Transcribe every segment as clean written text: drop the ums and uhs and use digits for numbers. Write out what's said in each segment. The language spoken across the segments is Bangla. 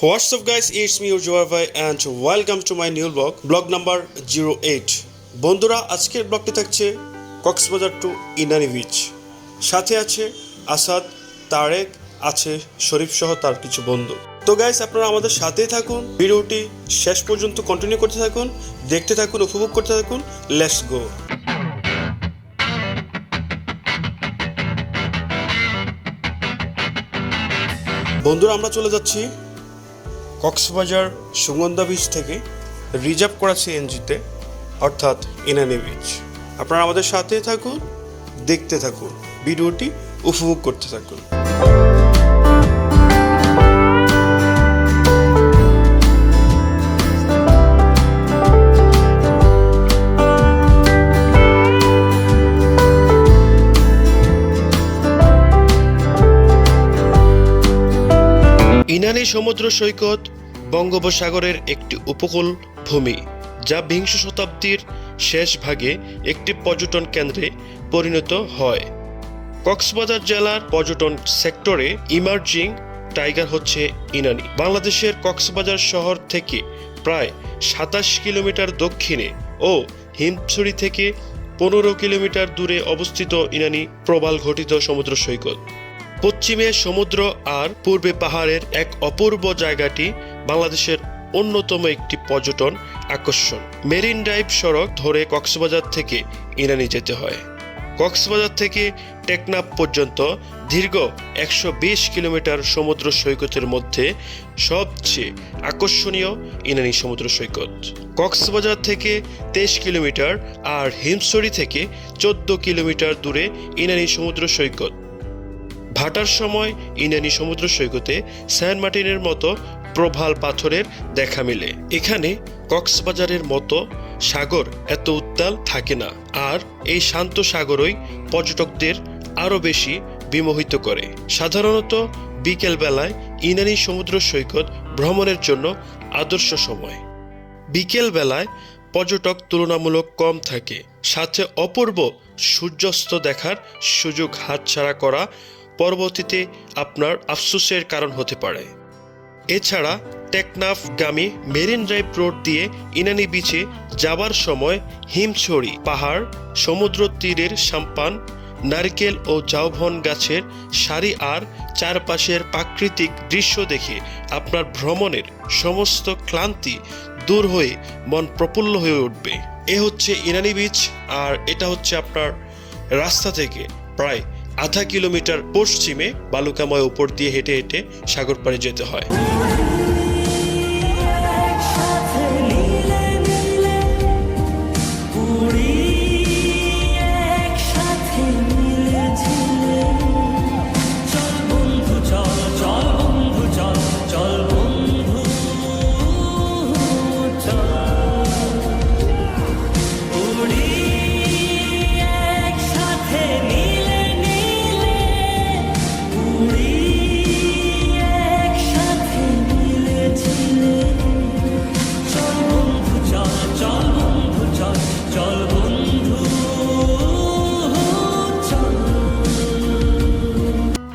What's up guys, it's me Ujjwal and welcome to my new blog number 08. বন্ধুরা আজকের ব্লগটি থাকছে কক্সবাজার টু ইনানি বিচ। সাথে আছে আসাদ, তারেক, আছে শরীফ সহ তার কিছু বন্ধু। তো গাইস আপনারা আমাদের সাথেই থাকুন, ভিডিওটি শেষ পর্যন্ত কন্টিনিউ করতে থাকুন, দেখতে থাকুন, উপভোগ করতে থাকুন। Let's go. বন্ধুরা আমরা চলে যাচ্ছি কক্সবাজার সুগন্ধা বিচ থেকে রিজার্ভ করা সিএনজিতে, অর্থাৎ ইনানি বিচ। আপনারা আমাদের সাথে থাকুন, দেখতে থাকুন, ভিডিওটি উপভোগ করতে থাকুন। ইনানি সমুদ্র সৈকত বঙ্গোপসাগরের একটি উপকূল ভূমি, যা বিংশ শতাব্দীর শেষ ভাগে একটি পর্যটন কেন্দ্রে পরিণত হয়। কক্সবাজার জেলার পর্যটন সেক্টরে ইমার্জিং টাইগার হচ্ছে ইনানি। বাংলাদেশের কক্সবাজার শহর থেকে প্রায় ২৭ কিলোমিটার দক্ষিণে ও হিমছড়ি থেকে ১৫ কিলোমিটার দূরে অবস্থিত ইনানি প্রবাল ঘটিত সমুদ্র সৈকত। পশ্চিমে সমুদ্র আর পূর্বে পাহাড়ের এক অপূর্ব জায়গাটি বাংলাদেশের অন্যতম একটি পর্যটন আকর্ষণ। মেরিন ড্রাইভ সড়ক ধরে কক্সবাজার থেকে ইনানি যেতে হয়। কক্সবাজার থেকে টেকনাফ পর্যন্ত দীর্ঘ ১২০ কিলোমিটার সমুদ্র সৈকতের মধ্যে সবচেয়ে আকর্ষণীয় ইনানি সমুদ্র সৈকত। কক্সবাজার থেকে ২৩ কিলোমিটার আর হিমছড়ি থেকে ১৪ কিলোমিটার দূরে ইনানি সমুদ্র সৈকত। ভাটার সময় ইনানি সমুদ্র সৈকতে সেন্ট মার্টিনের মতো প্রবাল পাথরের দেখা মিলে। এখানে কক্সবাজারের মতো সাগর এত উত্তাল থাকে না, আর এই শান্ত সাগরই পর্যটকদের আরও বেশি বিমোহিত করে। সাধারণত বিকেল বেলায় ইনানি সমুদ্র সৈকত ভ্রমণের জন্য আদর্শ সময়। বিকেল বেলায় পর্যটক তুলনামূলক কম থাকে, সাথে অপূর্ব সূর্যাস্ত দেখার সুযোগ হাতছাড়া করা পরবর্তীতে আপনার আফসোসের কারণ হতে পারে। এছাড়া টেকনাফগামী মেরিন ড্রাইভ রোড দিয়ে ইনানি বিচে যাবার সময় হিমছড়ি পাহাড়, সমুদ্র তীরের সাম্পান, নারকেল ও ঝাউবন গাছের সারি আর চারপাশের প্রাকৃতিক দৃশ্য দেখে আপনার ভ্রমণের সমস্ত ক্লান্তি দূর হয়ে মন প্রফুল্ল হয়ে উঠবে। এ হচ্ছে ইনানি বিচ, আর এটা হচ্ছে আপনার রাস্তা থেকে প্রায় আধা কিলোমিটার পশ্চিমে বালুকাময় উপর দিয়ে হেঁটে হেঁটে সাগর পাড়ে যেতে হয়।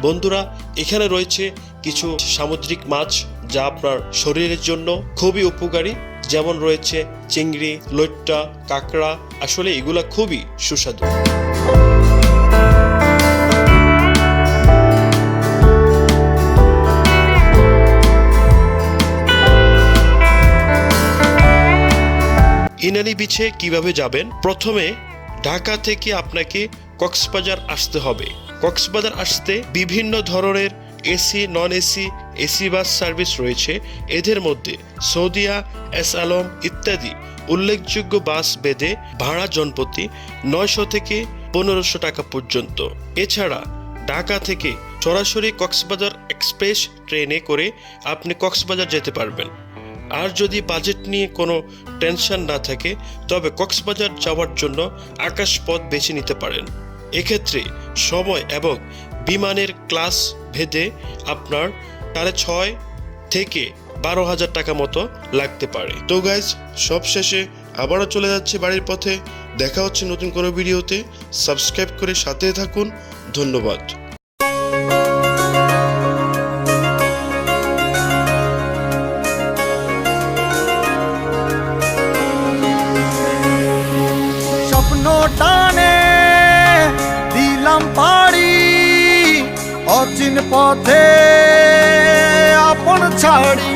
বন্ধুরা এখানে রয়েছে কিছু সামুদ্রিক মাছ যা আপনার শরীরের জন্য খুবই উপকারী, যেমন রয়েছে চিংড়ি, লইট্টা, কাঁকড়া। আসলে এগুলা খুবই সুস্বাদু। ইনানি বিচে কিভাবে যাবেন? প্রথমে ঢাকা থেকে আপনাকে কক্সবাজার আসতে হবে। কক্সবাজার আসতে বিভিন্ন ধরনের AC, non AC, AC bus service রয়েছে। এদের মধ্যে সৌদিয়া, এস আলম ইত্যাদি উল্লেখযোগ্য বাস বেঁধে ভাড়া জনপ্রতি ৯০০ থেকে ১৫০০ টাকা পর্যন্ত। এছাড়া ঢাকা থেকে সরাসরি কক্সবাজার এক্সপ্রেস ট্রেনে করে আপনি কক্সবাজার যেতে পারবেন। আর যদি বাজেট নিয়ে কোনো টেনশন না থাকে, তবে কক্সবাজার যাওয়ার জন্য আকাশপথ বেছে নিতে পারেন। এক্ষেত্রে সময় এবং বিমানের ক্লাস ভেদে আপনার ৬.৫ থেকে ১২,০০০ টাকা মতো লাগতে পারে। তো গাইজ, সব শেষে আবারও চলে যাচ্ছে বাড়ির পথে। দেখা হচ্ছে নতুন কোনো ভিডিওতে। সাবস্ক্রাইব করে সাথে থাকুন। ধন্যবাদ। টানে দিলাম পাড়ি অচিন পথে আপন ছাড়ি।